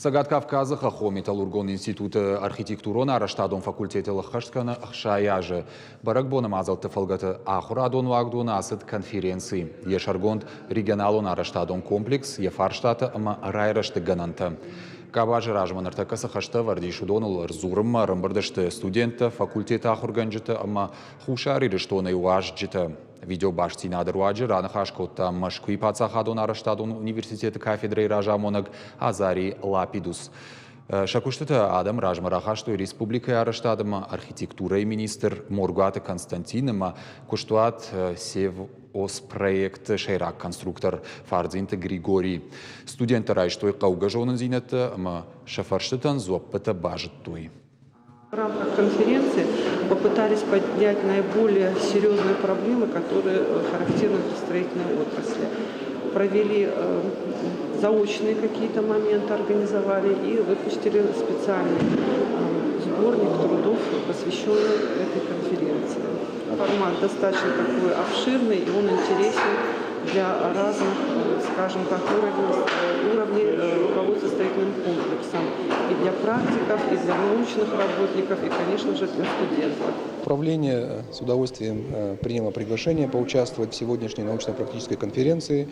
Сагат Кавказа Хахо Металлургон институты архитектурона Араштадон факультеті лыққаштканы шаяжы. Баракбона мазалты фалгаты Ахурадон вагдуна асыт конференции. Ешаргонд регионалон Араштадон комплекс Ефарштаты ама райрашты гананты. Кабажы ражманырта касахашты вардишудоныл рзурымма рымбырдышты студенты факультеті ахурганжыты ама хушари рыштоны уажжыты. Видео башти надырваджы ранахашкотта Машкуи Пацахадон Араштадон университеті кафедры ражамонаг Азари Лапидус. Шакуштыты адам ражмарахаштой республикой Араштадыма архитектурой министр Моргуаты Константиныма куштуат сев ос проект шайрак конструктор Фардзинты Григорий. Студенты райштой каугажонын зинеты ама шафарштытан зоппыты бажыттуй. В рамках конференции попытались поднять наиболее серьезные проблемы, которые характерны для строительной отрасли. Провели заочные какие-то моменты, организовали и выпустили специальный сборник трудов, посвященный этой конференции. Формат достаточно такой обширный, и он интересен для разных, скажем так, уровней руководства строительным комплексом. И для практиков, и для научных работников, и, конечно же, для студентов. Управление с удовольствием приняло приглашение поучаствовать в сегодняшней научно-практической конференции,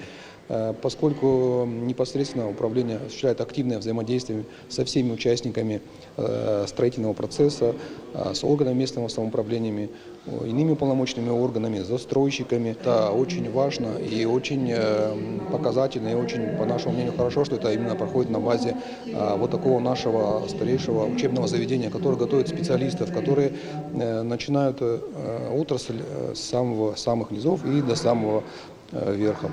поскольку непосредственно управление осуществляет активное взаимодействие со всеми участниками строительного процесса, с органами местного самоуправления, иными уполномоченными органами, застройщиками. Это очень важно и очень показательно, и очень, по нашему мнению, хорошо, что это именно проходит на базе вот такого нашего старейшего учебного заведения, которое готовит специалистов, которые начинают отрасль с самых низов и до самого верха.